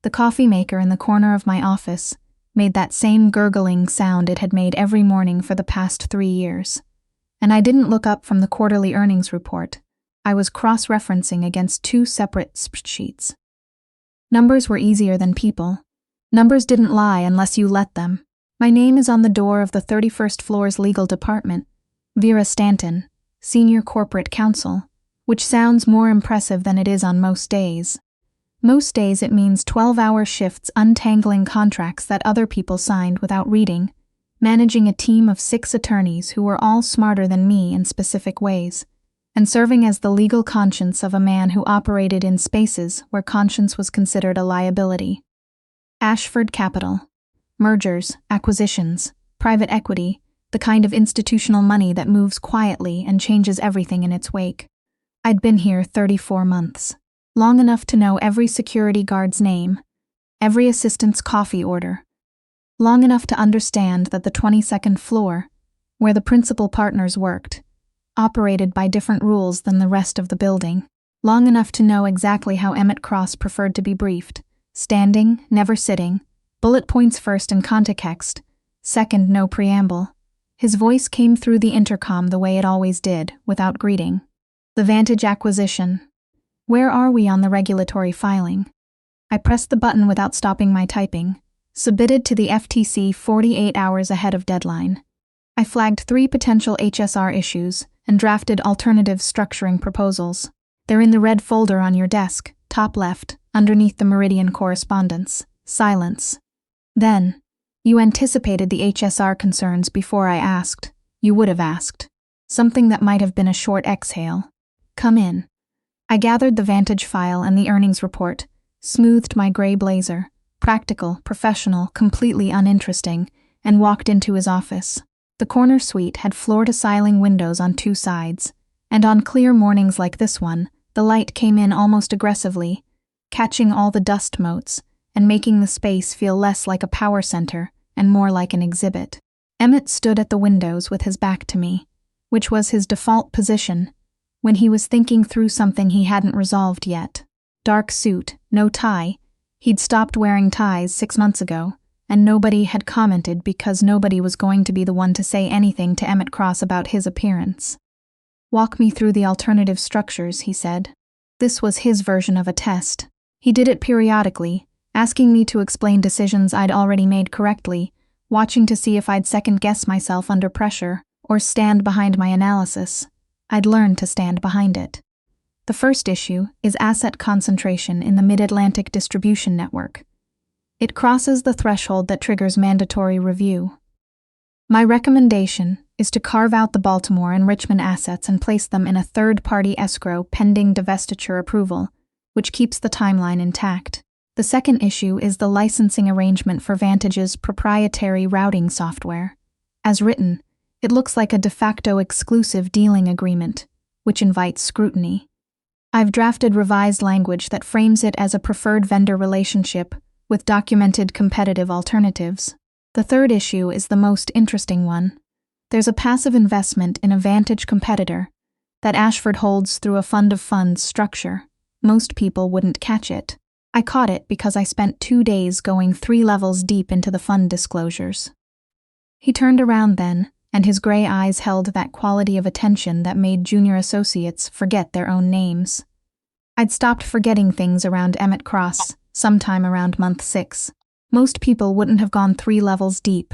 The coffee maker in the corner of my office made that same gurgling sound it had made every morning for the past 3 years. And I didn't look up from the quarterly earnings report. I was cross-referencing against 2 separate spreadsheets. Numbers were easier than people. Numbers didn't lie unless you let them. My name is on the door of the 31st floor's legal department, Vera Stanton, Senior Corporate Counsel, which sounds more impressive than it is on most days. Most days it means 12-hour shifts untangling contracts that other people signed without reading, managing a team of 6 attorneys who were all smarter than me in specific ways, and serving as the legal conscience of a man who operated in spaces where conscience was considered a liability. Ashford Capital. Mergers, acquisitions, private equity, the kind of institutional money that moves quietly and changes everything in its wake. I'd been here 34 months, long enough to know every security guard's name, every assistant's coffee order, long enough to understand that the 22nd floor, where the principal partners worked, operated by different rules than the rest of the building, long enough to know exactly how Emmett Cross preferred to be briefed, standing, never sitting, bullet points first and context, second no preamble. His voice came through the intercom the way it always did, without greeting. The Vantage acquisition. Where are we on the regulatory filing? I pressed the button without stopping my typing. Submitted to the FTC 48 hours ahead of deadline. I flagged 3 potential HSR issues and drafted alternative structuring proposals. They're in the red folder on your desk, top left, underneath the Meridian correspondence. Silence. Then, you anticipated the HSR concerns before I asked. You would have asked. Something that might have been a short exhale. Come in. I gathered the Vantage file and the earnings report, smoothed my gray blazer, practical, professional, completely uninteresting, and walked into his office. The corner suite had floor-to-ceiling windows on 2 sides, and on clear mornings like this one, the light came in almost aggressively, catching all the dust motes and making the space feel less like a power center and more like an exhibit. Emmett stood at the windows with his back to me, which was his default position when he was thinking through something he hadn't resolved yet. Dark suit, no tie. He'd stopped wearing ties 6 months ago, and nobody had commented because nobody was going to be the one to say anything to Emmett Cross about his appearance. Walk me through the alternative structures, he said. This was his version of a test. He did it periodically, asking me to explain decisions I'd already made correctly, watching to see if I'd second-guess myself under pressure or stand behind my analysis. I'd learned to stand behind it. The first issue is asset concentration in the Mid-Atlantic distribution network. It crosses the threshold that triggers mandatory review. My recommendation is to carve out the Baltimore and Richmond assets and place them in a third-party escrow pending divestiture approval, which keeps the timeline intact. The second issue is the licensing arrangement for Vantage's proprietary routing software. As written, it looks like a de facto exclusive dealing agreement, which invites scrutiny. I've drafted revised language that frames it as a preferred vendor relationship with documented competitive alternatives. The third issue is the most interesting one. There's a passive investment in a Vantage competitor that Ashford holds through a fund of funds structure. Most people wouldn't catch it. I caught it because I spent 2 days going 3 levels deep into the fund disclosures. He turned around then, and his gray eyes held that quality of attention that made junior associates forget their own names. I'd stopped forgetting things around Emmett Cross, sometime around month 6. Most people wouldn't have gone 3 levels deep.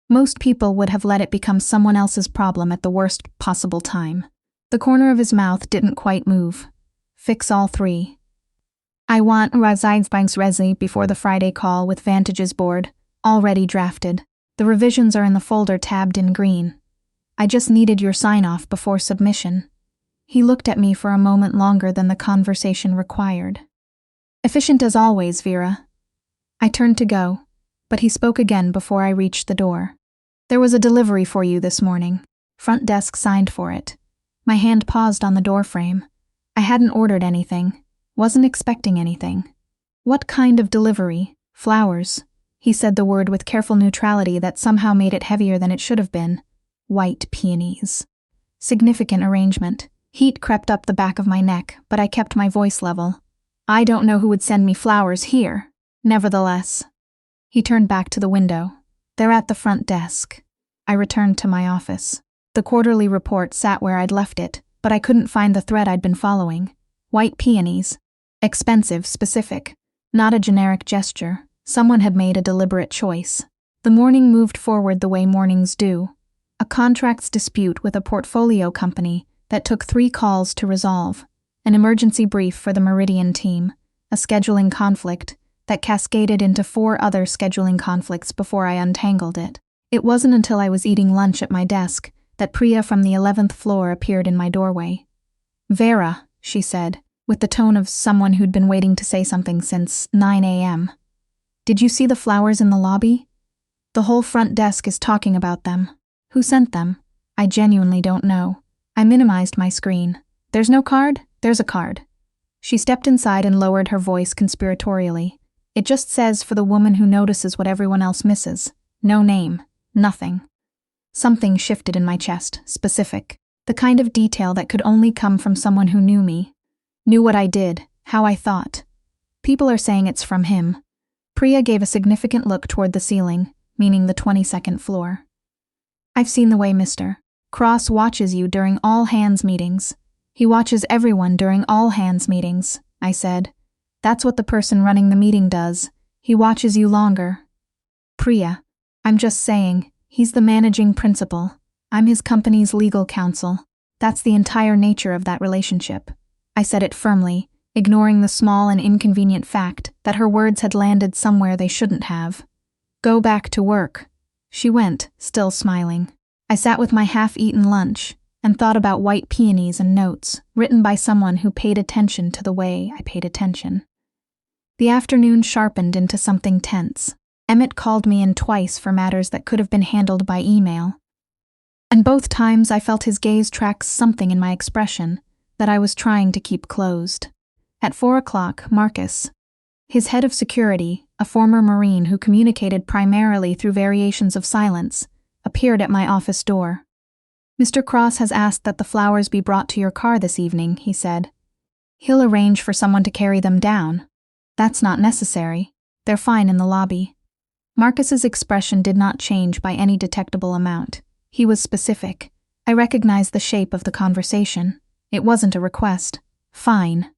Most people would have let it become someone else's problem at the worst possible time. The corner of his mouth didn't quite move. Fix all 3. I want Razainsbank's Resi before the Friday call with Vantage's board, already drafted. The revisions are in the folder tabbed in green. I just needed your sign-off before submission. He looked at me for a moment longer than the conversation required. Efficient as always, Vera. I turned to go, but he spoke again before I reached the door. There was a delivery for you this morning. Front desk signed for it. My hand paused on the doorframe. I hadn't ordered anything. Wasn't expecting anything. What kind of delivery? Flowers. He said the word with careful neutrality that somehow made it heavier than it should have been. White peonies. Significant arrangement. Heat crept up the back of my neck, but I kept my voice level. I don't know who would send me flowers here. Nevertheless, he turned back to the window. They're at the front desk. I returned to my office. The quarterly report sat where I'd left it, but I couldn't find the thread I'd been following. White peonies. Expensive, specific. Not a generic gesture. Someone had made a deliberate choice. The morning moved forward the way mornings do. A contracts dispute with a portfolio company that took 3 calls to resolve. An emergency brief for the Meridian team. A scheduling conflict that cascaded into 4 other scheduling conflicts before I untangled it. It wasn't until I was eating lunch at my desk that Priya from the 11th floor appeared in my doorway. "Vera," she said, with the tone of someone who'd been waiting to say something since 9 a.m. "Did you see the flowers in the lobby? The whole front desk is talking about them. Who sent them? I genuinely don't know." I minimized my screen. "There's no card? There's a card." She stepped inside and lowered her voice conspiratorially. "It just says for the woman who notices what everyone else misses. No name. Nothing." Something shifted in my chest, specific. The kind of detail that could only come from someone who knew me. Knew what I did, how I thought. People are saying it's from him. Priya gave a significant look toward the ceiling, meaning the 22nd floor. "I've seen the way Mr. Cross watches you during all hands meetings. He watches everyone during all hands meetings," I said. "That's what the person running the meeting does. He watches you longer." "Priya, I'm just saying, he's the managing principal. I'm his company's legal counsel. That's the entire nature of that relationship." I said it firmly, ignoring the small and inconvenient fact that her words had landed somewhere they shouldn't have. "Go back to work." She went, still smiling. I sat with my half-eaten lunch and thought about white peonies and notes written by someone who paid attention to the way I paid attention. The afternoon sharpened into something tense. Emmett called me in twice for matters that could have been handled by email. And both times I felt his gaze track something in my expression that I was trying to keep closed. At 4 o'clock, Marcus, his head of security, a former Marine who communicated primarily through variations of silence, appeared at my office door. "Mr. Cross has asked that the flowers be brought to your car this evening," he said. "He'll arrange for someone to carry them down." "That's not necessary. They're fine in the lobby." Marcus's expression did not change by any detectable amount. He was specific. I recognized the shape of the conversation. It wasn't a request. Fine.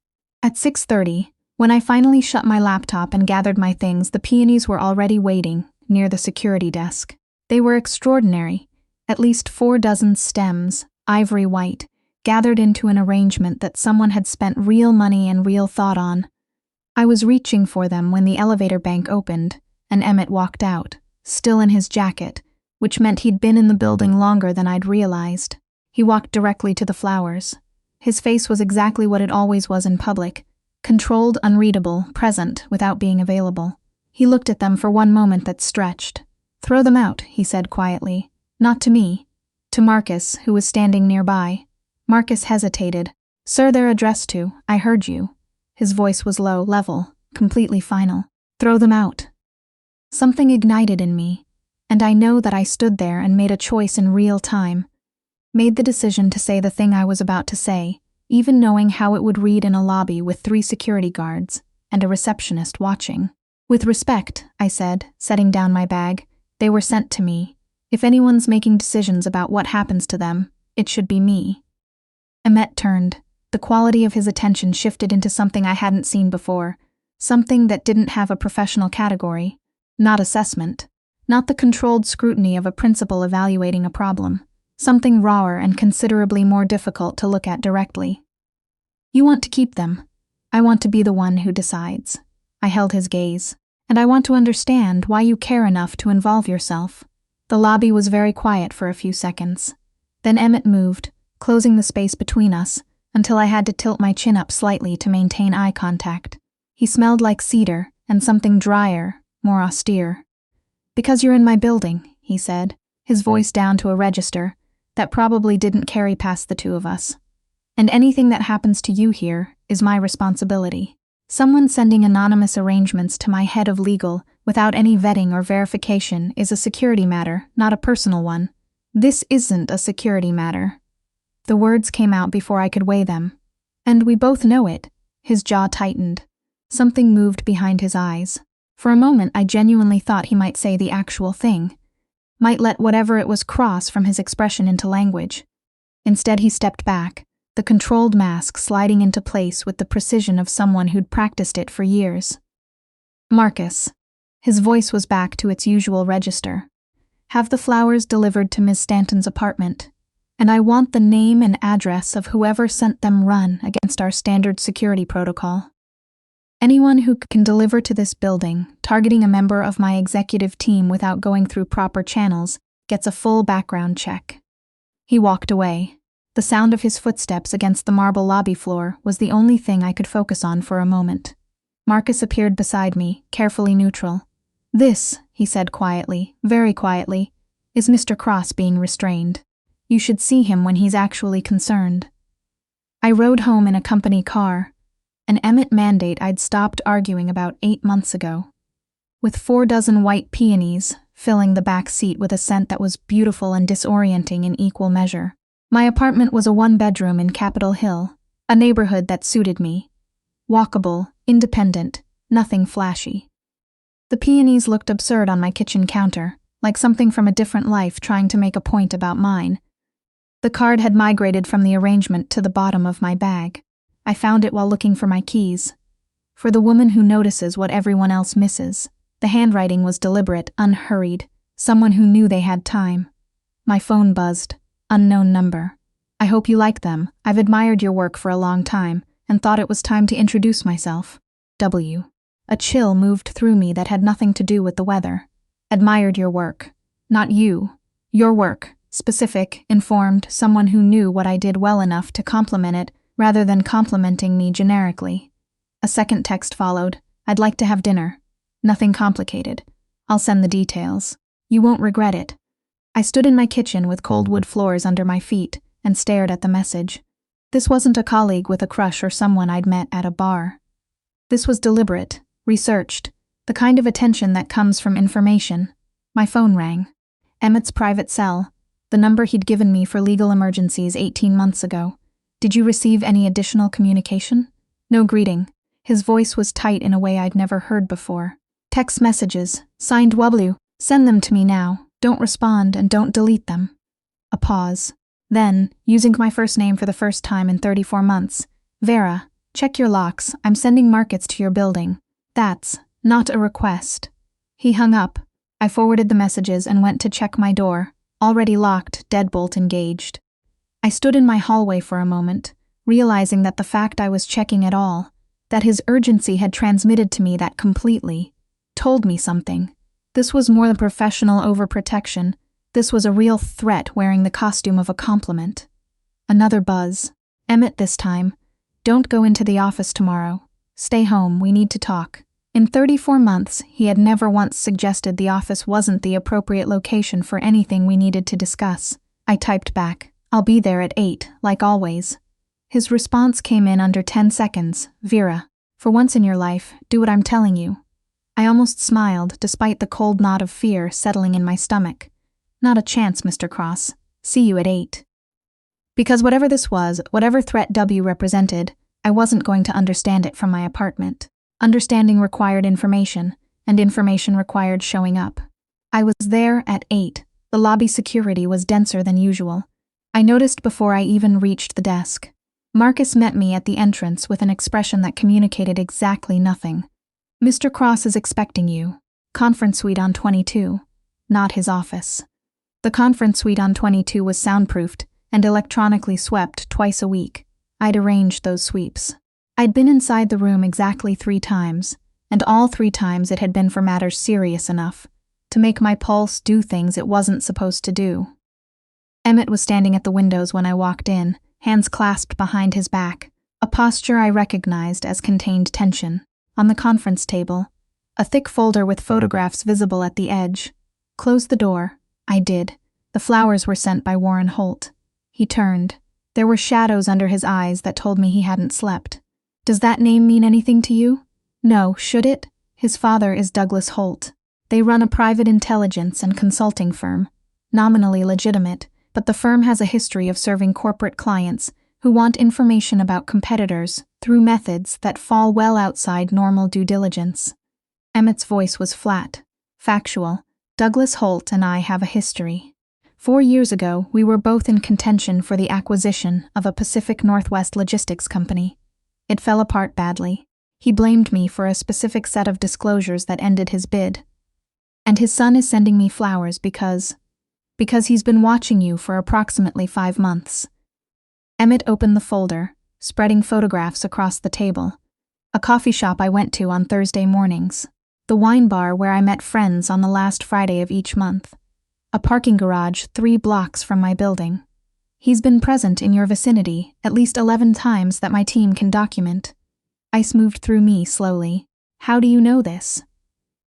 At 6:30, when I finally shut my laptop and gathered my things, the peonies were already waiting near the security desk. They were extraordinary. At least 4 dozen stems, ivory white, gathered into an arrangement that someone had spent real money and real thought on. I was reaching for them when the elevator bank opened, and Emmett walked out, still in his jacket, which meant he'd been in the building longer than I'd realized. He walked directly to the flowers. His face was exactly what it always was in public, controlled, unreadable, present without being available. He looked at them for one moment that stretched. "Throw them out," he said quietly. "Not to me. To Marcus, who was standing nearby." Marcus hesitated. "Sir, they're addressed to. I heard you." His voice was low, level, completely final. "Throw them out." Something ignited in me, and I know that I stood there and made a choice in real time. Made the decision to say the thing I was about to say, even knowing how it would read in a lobby with 3 security guards and a receptionist watching. "With respect," I said, setting down my bag, "they were sent to me. If anyone's making decisions about what happens to them, it should be me." Emmett turned. The quality of his attention shifted into something I hadn't seen before, something that didn't have a professional category. Not assessment. Not the controlled scrutiny of a principal evaluating a problem. Something rawer and considerably more difficult to look at directly. "You want to keep them. I want to be the one who decides." I held his gaze. "And I want to understand why you care enough to involve yourself." The lobby was very quiet for a few seconds. Then Emmett moved, closing the space between us, until I had to tilt my chin up slightly to maintain eye contact. He smelled like cedar and something drier, more austere. "Because you're in my building," he said, his voice down to a register that probably didn't carry past the 2 of us. "And anything that happens to you here is my responsibility." Someone sending anonymous arrangements to my head of legal without any vetting or verification is a security matter, not a personal one. This isn't a security matter. The words came out before I could weigh them. "And we both know it." His jaw tightened. Something moved behind his eyes. For a moment, I genuinely thought he might say the actual thing, might let whatever it was cross from his expression into language. Instead, he stepped back, the controlled mask sliding into place with the precision of someone who'd practiced it for years. Marcus. His voice was back to its usual register. Have the flowers delivered to Miss Stanton's apartment, and I want the name and address of whoever sent them run against our standard security protocol. Anyone who can deliver to this building, targeting a member of my executive team without going through proper channels, gets a full background check. He walked away. The sound of his footsteps against the marble lobby floor was the only thing I could focus on for a moment. Marcus appeared beside me, carefully neutral. This, he said quietly, very quietly, is Mr. Cross being restrained. You should see him when he's actually concerned. I rode home in a company car, an Emmett mandate I'd stopped arguing about 8 months ago. With 4 dozen white peonies filling the back seat with a scent that was beautiful and disorienting in equal measure. My apartment was a 1-bedroom in Capitol Hill, a neighborhood that suited me. Walkable, independent, nothing flashy. The peonies looked absurd on my kitchen counter, like something from a different life trying to make a point about mine. The card had migrated from the arrangement to the bottom of my bag. I found it while looking for my keys. For the woman who notices what everyone else misses. The handwriting was deliberate, unhurried, someone who knew they had time. My phone buzzed. Unknown number. I hope you like them. I've admired your work for a long time, and thought it was time to introduce myself. W. A chill moved through me that had nothing to do with the weather. Admired your work. Not you. Your work. Specific, informed, someone who knew what I did well enough to compliment it, rather than complimenting me generically. A second text followed. I'd like to have dinner. Nothing complicated. I'll send the details. You won't regret it. I stood in my kitchen with cold wood floors under my feet and stared at the message. This wasn't a colleague with a crush or someone I'd met at a bar. This was deliberate, researched, the kind of attention that comes from information. My phone rang. Emmett's private cell, the number he'd given me for legal emergencies 18 months ago. Did you receive any additional communication? No greeting. His voice was tight in a way I'd never heard before. Text messages, signed W. Send them to me now. Don't respond and don't delete them. A pause. Then, using my first name for the first time in 34 months, Vera, check your locks. I'm sending markets to your building. That's not a request. He hung up. I forwarded the messages and went to check my door, already locked, deadbolt engaged. I stood in my hallway for a moment, realizing that the fact I was checking at all, that his urgency had transmitted to me that completely, told me something. This was more than professional overprotection. This was a real threat wearing the costume of a compliment. Another buzz. Emmett this time. Don't go into the office tomorrow. Stay home, we need to talk. In 34 months, he had never once suggested the office wasn't the appropriate location for anything we needed to discuss. I typed back, I'll be there at 8, like always. His response came in under 10 seconds. Vera, for once in your life, do what I'm telling you. I almost smiled, despite the cold knot of fear settling in my stomach. Not a chance, Mr. Cross. See you at 8. Because whatever this was, whatever threat W represented, I wasn't going to understand it from my apartment. Understanding required information, and information required showing up. I was there at 8. The lobby security was denser than usual. I noticed before I even reached the desk. Marcus met me at the entrance with an expression that communicated exactly nothing. Mr. Cross is expecting you. Conference suite on 22. Not his office. The conference suite on 22 was soundproofed and electronically swept twice a week. I'd arranged those sweeps. I'd been inside the room exactly 3 times, and all 3 times it had been for matters serious enough to make my pulse do things it wasn't supposed to do. Emmett was standing at the windows when I walked in, hands clasped behind his back, a posture I recognized as contained tension. On the conference table, a thick folder with photographs visible at the edge. Close the door. I did. The flowers were sent by Warren Holt. He turned. There were shadows under his eyes that told me he hadn't slept. Does that name mean anything to you? No, should it? His father is Douglas Holt. They run a private intelligence and consulting firm. Nominally legitimate, but the firm has a history of serving corporate clients who want information about competitors through methods that fall well outside normal due diligence. Emmett's voice was flat, factual. Douglas Holt and I have a history. 4 years ago, we were both in contention for the acquisition of a Pacific Northwest logistics company. It fell apart badly. He blamed me for a specific set of disclosures that ended his bid. And his son is sending me flowers because he's been watching you for approximately 5 months. Emmett opened the folder, spreading photographs across the table. A coffee shop I went to on Thursday mornings. The wine bar where I met friends on the last Friday of each month. A parking garage 3 blocks from my building. He's been present in your vicinity at least 11 times that my team can document. Ice moved through me slowly. How do you know this?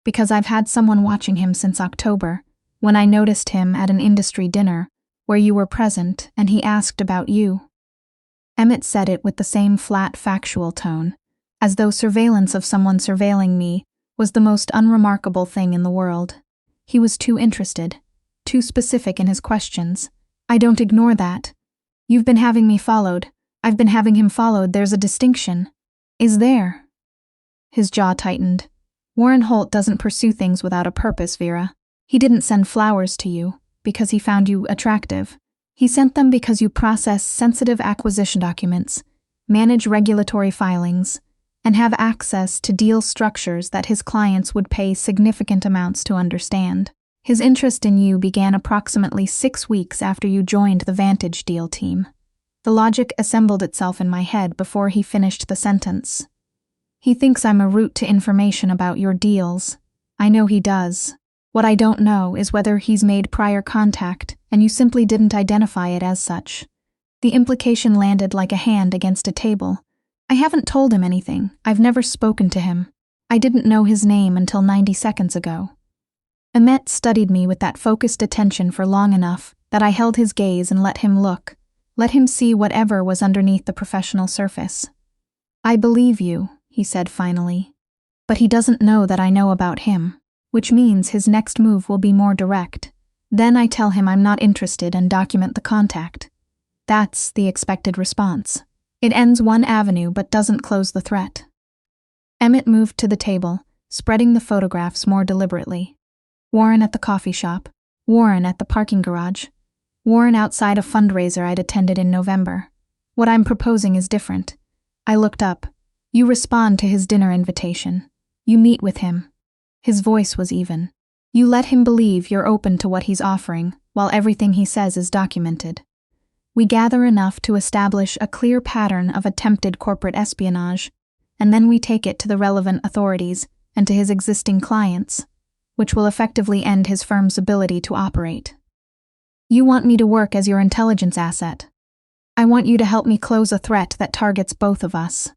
Because I've had someone watching him since October, when I noticed him at an industry dinner, where you were present and he asked about you. Emmett said it with the same flat, factual tone, as though surveillance of someone surveilling me was the most unremarkable thing in the world. He was too interested, too specific in his questions. I don't ignore that. You've been having me followed. I've been having him followed. There's a distinction. Is there? His jaw tightened. Warren Holt doesn't pursue things without a purpose, Vera. He didn't send flowers to you because he found you attractive. He sent them because you process sensitive acquisition documents, manage regulatory filings, and have access to deal structures that his clients would pay significant amounts to understand. His interest in you began approximately 6 weeks after you joined the Vantage deal team. The logic assembled itself in my head before he finished the sentence. He thinks I'm a route to information about your deals. I know he does. What I don't know is whether he's made prior contact and you simply didn't identify it as such. The implication landed like a hand against a table. I haven't told him anything. I've never spoken to him. I didn't know his name until 90 seconds ago. Emmett studied me with that focused attention for long enough that I held his gaze and let him look, let him see whatever was underneath the professional surface. I believe you, he said finally. But he doesn't know that I know about him, which means his next move will be more direct. Then I tell him I'm not interested and document the contact. That's the expected response. It ends one avenue but doesn't close the threat. Emmett moved to the table, spreading the photographs more deliberately. Warren at the coffee shop, Warren at the parking garage, Warren outside a fundraiser I'd attended in November. What I'm proposing is different. I looked up. You respond to his dinner invitation. You meet with him. His voice was even. You let him believe you're open to what he's offering, while everything he says is documented. We gather enough to establish a clear pattern of attempted corporate espionage, and then we take it to the relevant authorities and to his existing clients, which will effectively end his firm's ability to operate. You want me to work as your intelligence asset. I want you to help me close a threat that targets both of us.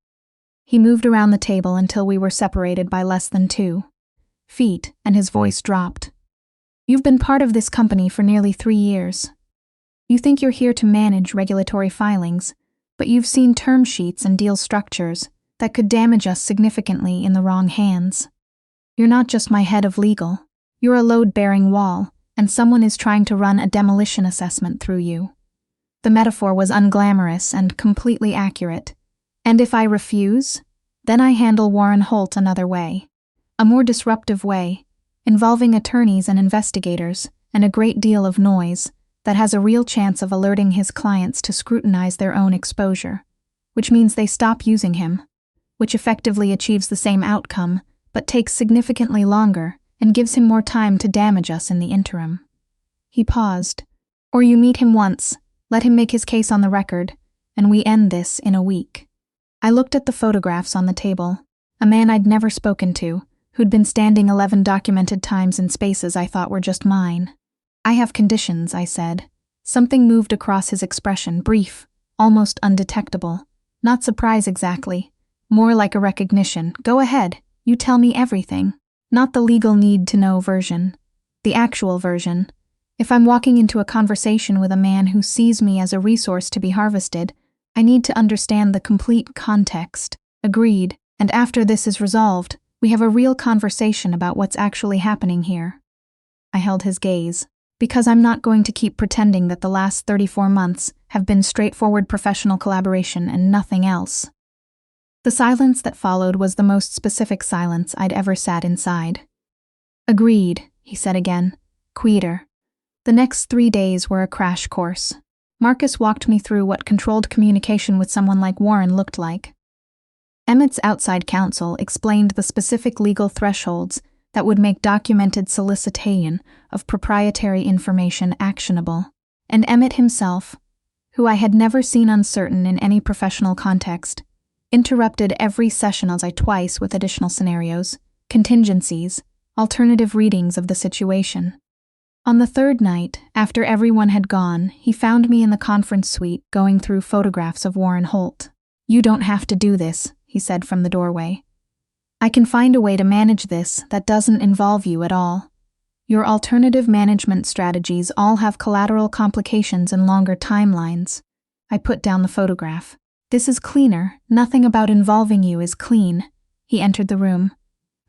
He moved around the table until we were separated by less than 2 feet, and his voice dropped. You've been part of this company for nearly 3 years. You think you're here to manage regulatory filings, but you've seen term sheets and deal structures that could damage us significantly in the wrong hands. You're not just my head of legal. You're a load-bearing wall, and someone is trying to run a demolition assessment through you. The metaphor was unglamorous and completely accurate. And if I refuse, then I handle Warren Holt another way. A more disruptive way, involving attorneys and investigators, and a great deal of noise, that has a real chance of alerting his clients to scrutinize their own exposure, which means they stop using him, which effectively achieves the same outcome, but takes significantly longer and gives him more time to damage us in the interim. He paused. Or you meet him once, let him make his case on the record, and we end this in a week. I looked at the photographs on the table. A man I'd never spoken to, who'd been standing 11 documented times in spaces I thought were just mine. I have conditions, I said. Something moved across his expression, brief, almost undetectable. Not surprise exactly. More like a recognition. Go ahead, you tell me everything. Not the legal need-to-know version. The actual version. If I'm walking into a conversation with a man who sees me as a resource to be harvested, I need to understand the complete context. Agreed. And after this is resolved, we have a real conversation about what's actually happening here. I held his gaze. Because I'm not going to keep pretending that the last 34 months have been straightforward professional collaboration and nothing else. The silence that followed was the most specific silence I'd ever sat inside. Agreed, he said again, quieter. The next 3 days were a crash course. Marcus walked me through what controlled communication with someone like Warren looked like. Emmett's outside counsel explained the specific legal thresholds that would make documented solicitation of proprietary information actionable, and Emmett himself, who I had never seen uncertain in any professional context, interrupted every session as I twice with additional scenarios, contingencies, alternative readings of the situation. On the third night, after everyone had gone, he found me in the conference suite going through photographs of Warren Holt. "You don't have to do this," he said from the doorway. "I can find a way to manage this that doesn't involve you at all. Your alternative management strategies all have collateral complications and longer timelines." I put down the photograph. "This is cleaner. Nothing about involving you is clean." He entered the room.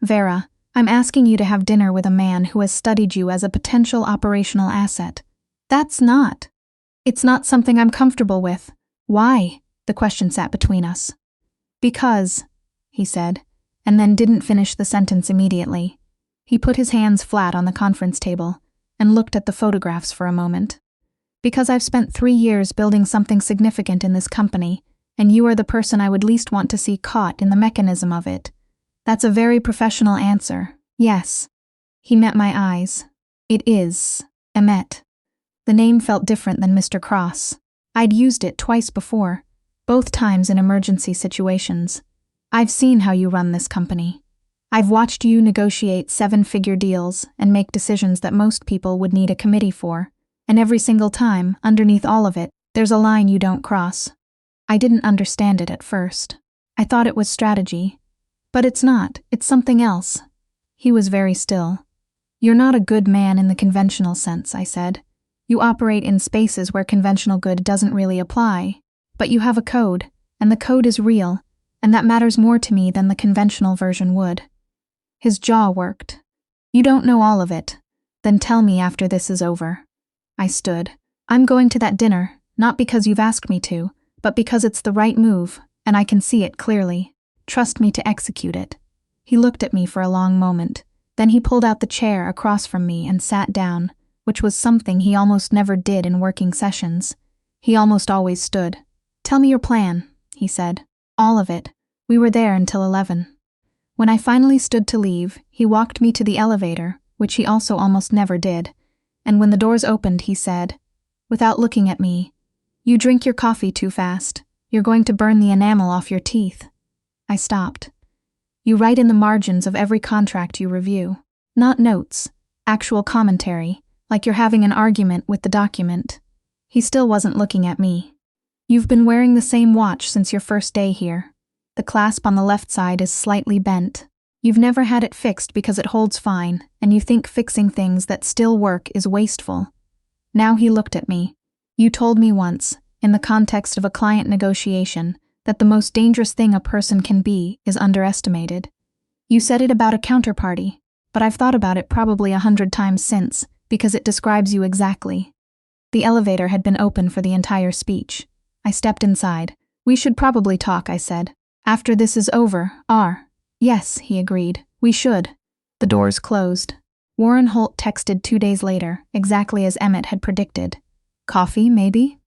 "Vera, I'm asking you to have dinner with a man who has studied you as a potential operational asset. It's not something I'm comfortable with." "Why?" The question sat between us. "Because," he said, and then didn't finish the sentence immediately. He put his hands flat on the conference table and looked at the photographs for a moment. "Because I've spent 3 years building something significant in this company, and you are the person I would least want to see caught in the mechanism of it. That's a very professional answer. Yes." He met my eyes. "It is Emmett." The name felt different than Mr. Cross. I'd used it twice before, both times in emergency situations. "I've seen how you run this company. I've watched you negotiate 7-figure deals and make decisions that most people would need a committee for, and every single time, underneath all of it, there's a line you don't cross." I didn't understand it at first. I thought it was strategy. "But it's not, it's something else." He was very still. "You're not a good man in the conventional sense," I said. "You operate in spaces where conventional good doesn't really apply. But you have a code, and the code is real, and that matters more to me than the conventional version would." His jaw worked. "You don't know all of it. Then tell me after this is over." I stood. "I'm going to that dinner, not because you've asked me to, but because it's the right move, and I can see it clearly. Trust me to execute it." He looked at me for a long moment. Then he pulled out the chair across from me and sat down, which was something he almost never did in working sessions. He almost always stood. "Tell me your plan," he said. "All of it. We were there until 11. When I finally stood to leave, he walked me to the elevator, which he also almost never did, and when the doors opened, he said, without looking at me, "You drink your coffee too fast. You're going to burn the enamel off your teeth." I stopped. "You write in the margins of every contract you review. Not notes, actual commentary, like you're having an argument with the document." He still wasn't looking at me. "You've been wearing the same watch since your first day here. The clasp on the left side is slightly bent. You've never had it fixed because it holds fine, and you think fixing things that still work is wasteful." Now he looked at me. "You told me once, in the context of a client negotiation, that the most dangerous thing a person can be is underestimated. You said it about a counterparty, but I've thought about it probably 100 times since, because it describes you exactly." The elevator had been open for the entire speech. I stepped inside. "We should probably talk," I said. "After this is over, Yes," he agreed. "We should." The doors closed. Warren Holt texted 2 days later, exactly as Emmett had predicted. "Coffee, maybe?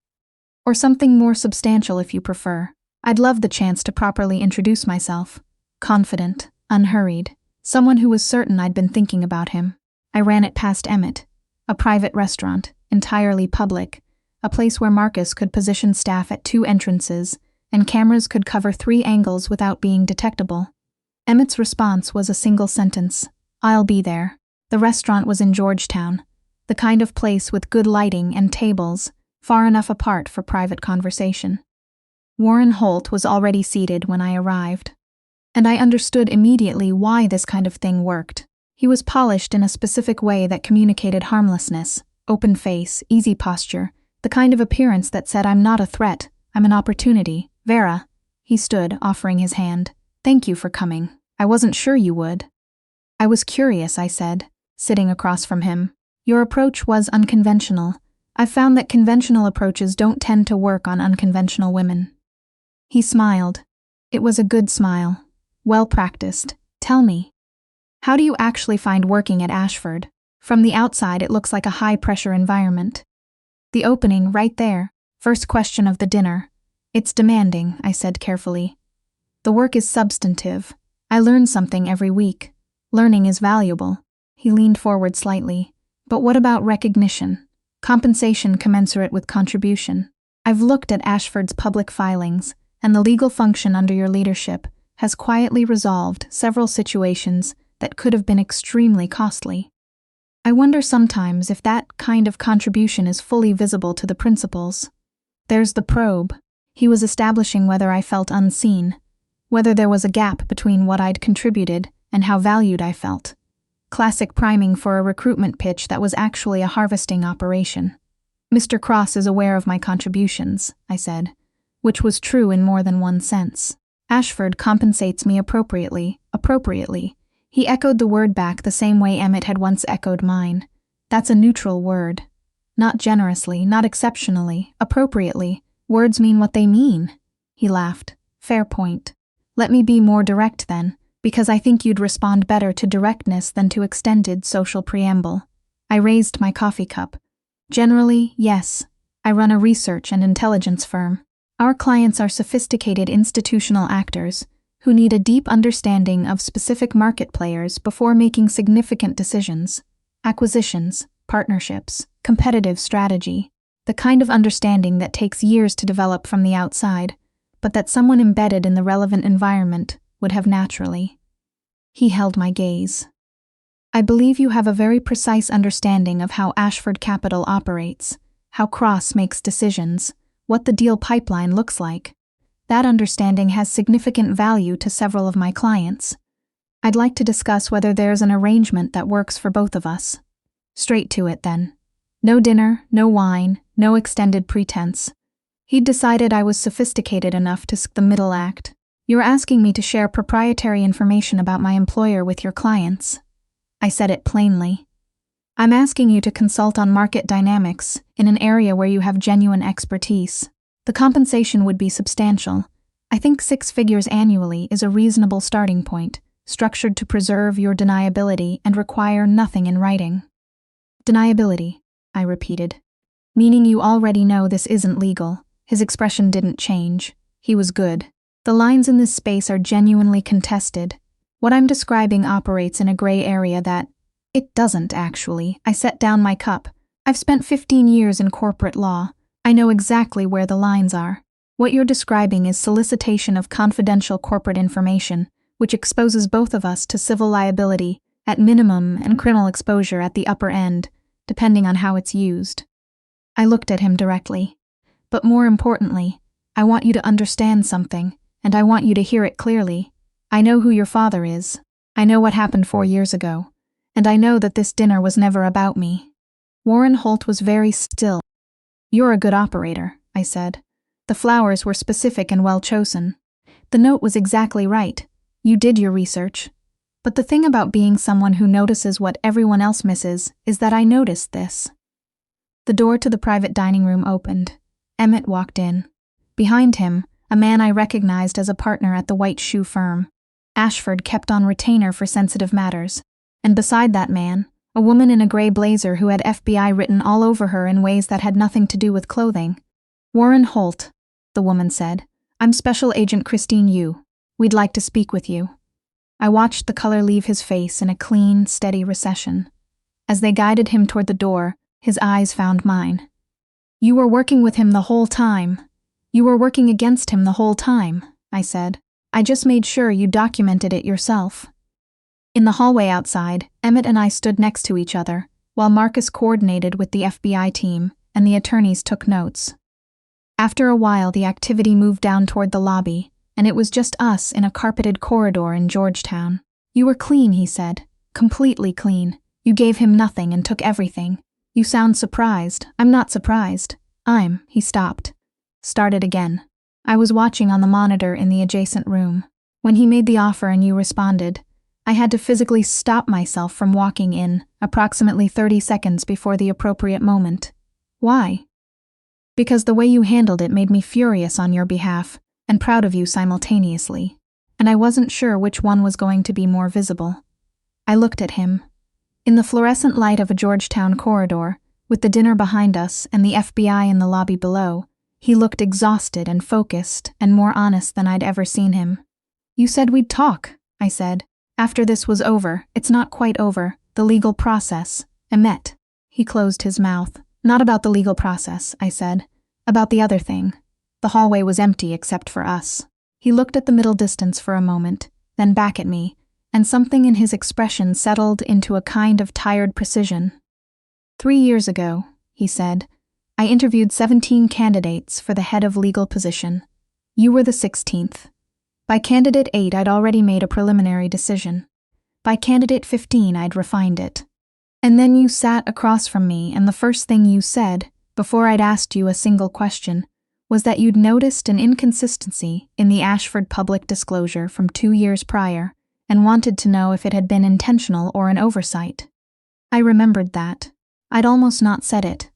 Or something more substantial if you prefer. I'd love the chance to properly introduce myself." Confident, unhurried, someone who was certain I'd been thinking about him. I ran it past Emmett. A private restaurant, entirely public, a place where Marcus could position staff at 2 entrances, and cameras could cover 3 angles without being detectable. Emmett's response was a single sentence: "I'll be there." The restaurant was in Georgetown, the kind of place with good lighting and tables, far enough apart for private conversation. Warren Holt was already seated when I arrived, and I understood immediately why this kind of thing worked. He was polished in a specific way that communicated harmlessness, open face, easy posture, the kind of appearance that said, "I'm not a threat, I'm an opportunity. Vera." He stood, offering his hand. "Thank you for coming. I wasn't sure you would." "I was curious," I said, sitting across from him. "Your approach was unconventional. I've found that conventional approaches don't tend to work on unconventional women." He smiled. It was a good smile. Well practiced. Tell me, how do you actually find working at Ashford? From the outside, it looks like a high-pressure environment. The opening, right there. First question of the dinner. It's demanding, I said carefully. The work is substantive. I learn something every week. Learning is valuable. He leaned forward slightly. But what about recognition? Compensation commensurate with contribution. I've looked at Ashford's public filings, and the legal function under your leadership has quietly resolved several situations that could have been extremely costly. I wonder sometimes if that kind of contribution is fully visible to the principals. There's the probe. He was establishing whether I felt unseen, whether there was a gap between what I'd contributed and how valued I felt. Classic priming for a recruitment pitch that was actually a harvesting operation. Mr. Cross is aware of my contributions, I said, which was true in more than one sense. Ashford compensates me appropriately. He echoed the word back the same way Emmett had once echoed mine. That's a neutral word. Not generously, not exceptionally, appropriately. Words mean what they mean. He laughed. Fair point. Let me be more direct then, because I think you'd respond better to directness than to extended social preamble. I raised my coffee cup. Generally, yes. I run a research and intelligence firm. Our clients are sophisticated institutional actors who need a deep understanding of specific market players before making significant decisions. Acquisitions, partnerships, competitive strategy. The kind of understanding that takes years to develop from the outside, but that someone embedded in the relevant environment would have naturally. He held my gaze. I believe you have a very precise understanding of how Ashford Capital operates, how Cross makes decisions, what the deal pipeline looks like. That understanding has significant value to several of my clients. I'd like to discuss whether there's an arrangement that works for both of us. Straight to it, then. No dinner, no wine, no extended pretense. He'd decided I was sophisticated enough to skip the middle act. You're asking me to share proprietary information about my employer with your clients. I said it plainly. I'm asking you to consult on market dynamics in an area where you have genuine expertise. The compensation would be substantial. I think 6 figures annually is a reasonable starting point, structured to preserve your deniability and require nothing in writing. Deniability, I repeated. Meaning you already know this isn't legal. His expression didn't change. He was good. The lines in this space are genuinely contested. What I'm describing operates in a gray area that... It doesn't, actually. I set down my cup. I've spent 15 years in corporate law. I know exactly where the lines are. What you're describing is solicitation of confidential corporate information, which exposes both of us to civil liability at minimum and criminal exposure at the upper end, depending on how it's used. I looked at him directly. But more importantly, I want you to understand something, and I want you to hear it clearly. I know who your father is. I know what happened 4 years ago. And I know that this dinner was never about me. Warren Holt was very still. You're a good operator, I said. The flowers were specific and well chosen. The note was exactly right. You did your research. But the thing about being someone who notices what everyone else misses is that I noticed this. The door to the private dining room opened. Emmett walked in. Behind him, a man I recognized as a partner at the White Shoe firm. Ashford kept on retainer for sensitive matters. And beside that man, a woman in a gray blazer who had FBI written all over her in ways that had nothing to do with clothing. Warren Holt, the woman said. I'm Special Agent Christine Yu. We'd like to speak with you. I watched the color leave his face in a clean, steady recession. As they guided him toward the door, his eyes found mine. You were working with him the whole time. You were working against him the whole time, I said. I just made sure you documented it yourself. In the hallway outside, Emmett and I stood next to each other, while Marcus coordinated with the FBI team, and the attorneys took notes. After a while, the activity moved down toward the lobby, and it was just us in a carpeted corridor in Georgetown. You were clean, he said. Completely clean. You gave him nothing and took everything. You sound surprised. I'm not surprised. He stopped. Started again. I was watching on the monitor in the adjacent room. When he made the offer and you responded, I had to physically stop myself from walking in approximately 30 seconds before the appropriate moment. Why? Because the way you handled it made me furious on your behalf, and proud of you simultaneously, and I wasn't sure which one was going to be more visible. I looked at him. In the fluorescent light of a Georgetown corridor, with the dinner behind us and the FBI in the lobby below, he looked exhausted and focused and more honest than I'd ever seen him. "You said we'd talk," I said. "After this was over. It's not quite over. The legal process. Emmett." He closed his mouth. "Not about the legal process," I said. "About the other thing." The hallway was empty except for us. He looked at the middle distance for a moment, then back at me, and something in his expression settled into a kind of tired precision. 3 years ago," he said, "I interviewed 17 candidates for the head of legal position. You were the 16th. By candidate 8, I'd already made a preliminary decision. By candidate 15, I'd refined it. And then you sat across from me, and the first thing you said, before I'd asked you a single question, was that you'd noticed an inconsistency in the Ashford public disclosure from 2 years prior and wanted to know if it had been intentional or an oversight. I remembered that. I'd almost not said it.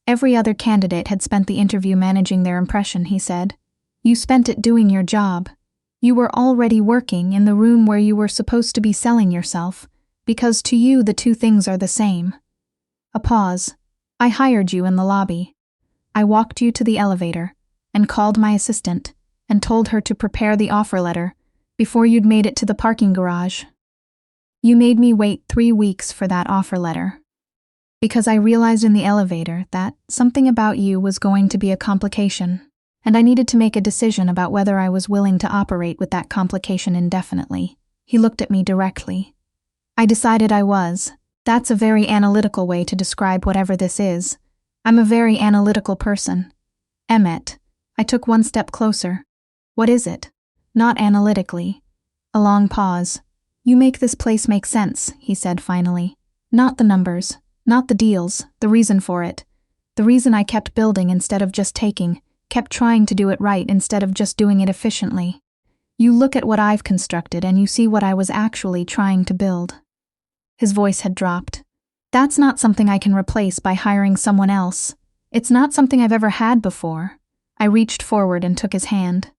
Every other candidate had spent the interview managing their impression, he said. You spent it doing your job. You were already working in the room where you were supposed to be selling yourself, because to you the two things are the same. A pause. I hired you in the lobby. I walked you to the elevator and called my assistant and told her to prepare the offer letter before you'd made it to the parking garage. You made me wait 3 weeks for that offer letter, because I realized in the elevator that something about you was going to be a complication, and I needed to make a decision about whether I was willing to operate with that complication indefinitely. He looked at me directly. I decided I was. That's a very analytical way to describe whatever this is. I'm a very analytical person. Emmett. I took one step closer. What is it? Not analytically. A long pause. You make this place make sense, he said finally. Not the numbers, not the deals, the reason for it. The reason I kept building instead of just taking, kept trying to do it right instead of just doing it efficiently. You look at what I've constructed and you see what I was actually trying to build. His voice had dropped. That's not something I can replace by hiring someone else. It's not something I've ever had before. I reached forward and took his hand.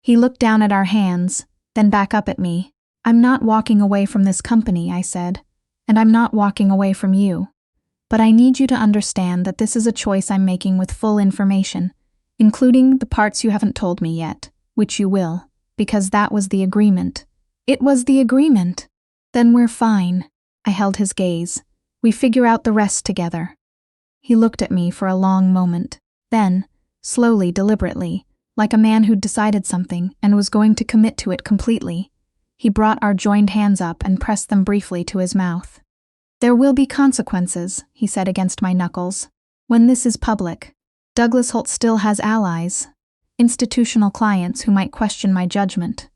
He looked down at our hands, then back up at me. I'm not walking away from this company, I said, and I'm not walking away from you. But I need you to understand that this is a choice I'm making with full information, including the parts you haven't told me yet, which you will, because that was the agreement. It was the agreement. Then we're fine. I held his gaze. We figure out the rest together. He looked at me for a long moment. Then, slowly, deliberately, like a man who'd decided something and was going to commit to it completely, he brought our joined hands up and pressed them briefly to his mouth. There will be consequences, he said against my knuckles, when this is public. Douglas Holt still has allies, institutional clients who might question my judgment.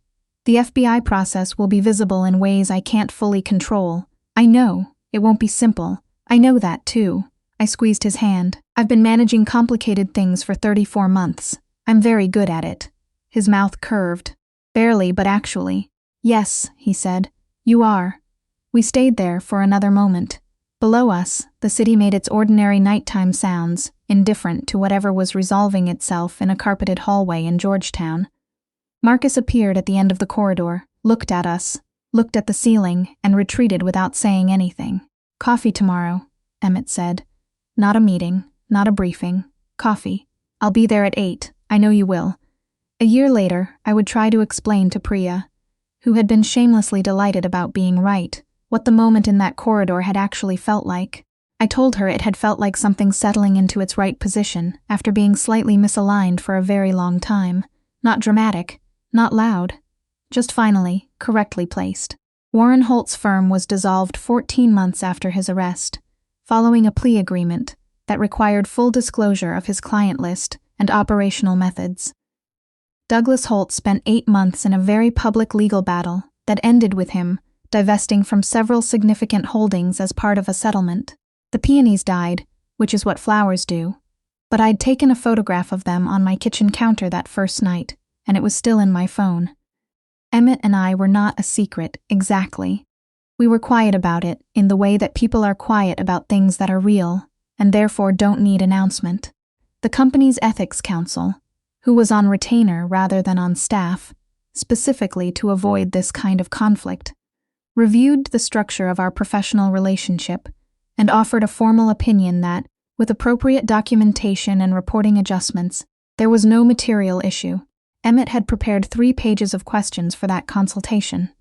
The FBI process will be visible in ways I can't fully control. I know, it won't be simple. I know that too. I squeezed his hand. I've been managing complicated things for 34 months. I'm very good at it. His mouth curved. Barely, but actually. Yes, he said. You are. We stayed there for another moment. Below us, the city made its ordinary nighttime sounds, indifferent to whatever was resolving itself in a carpeted hallway in Georgetown. Marcus appeared at the end of the corridor, looked at us, looked at the ceiling, and retreated without saying anything. Coffee tomorrow, Emmett said. Not a meeting, not a briefing. Coffee. I'll be there at 8. I know you will. A year later, I would try to explain to Priya, who had been shamelessly delighted about being right, what the moment in that corridor had actually felt like. I told her it had felt like something settling into its right position after being slightly misaligned for a very long time. Not dramatic, not loud, just finally, correctly placed. Warren Holt's firm was dissolved 14 months after his arrest, following a plea agreement that required full disclosure of his client list and operational methods. Douglas Holt spent 8 months in a very public legal battle that ended with him divesting from several significant holdings as part of a settlement. The peonies died, which is what flowers do, but I'd taken a photograph of them on my kitchen counter that first night, and it was still in my phone. Emmett and I were not a secret, exactly. We were quiet about it in the way that people are quiet about things that are real, and therefore don't need announcement. The company's ethics council, who was on retainer rather than on staff, specifically to avoid this kind of conflict, reviewed the structure of our professional relationship and offered a formal opinion that, with appropriate documentation and reporting adjustments, there was no material issue. Emmett had prepared 3 pages of questions for that consultation.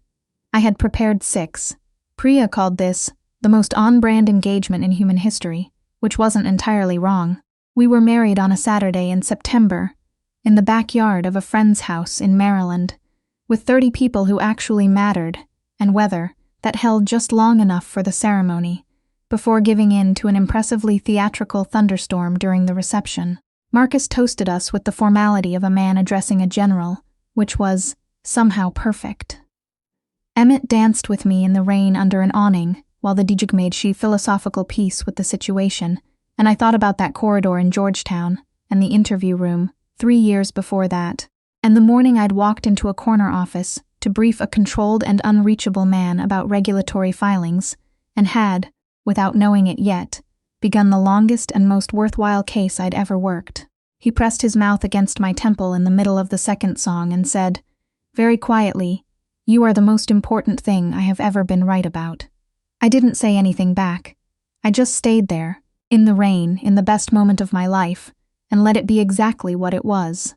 I had prepared 6. Priya called this the most on-brand engagement in human history, which wasn't entirely wrong. We were married on a Saturday in September, in the backyard of a friend's house in Maryland, with 30 people who actually mattered, and weather that held just long enough for the ceremony, before giving in to an impressively theatrical thunderstorm during the reception. Marcus toasted us with the formality of a man addressing a general, which was somehow perfect. Emmett danced with me in the rain under an awning, while the DJ made philosophical peace with the situation, and I thought about that corridor in Georgetown, and the interview room, 3 years before that, and the morning I'd walked into a corner office to brief a controlled and unreachable man about regulatory filings, and had, without knowing it yet, begun the longest and most worthwhile case I'd ever worked. He pressed his mouth against my temple in the middle of the second song and said, very quietly, "You are the most important thing I have ever been right about." I didn't say anything back. I just stayed there, in the rain, in the best moment of my life, and let it be exactly what it was.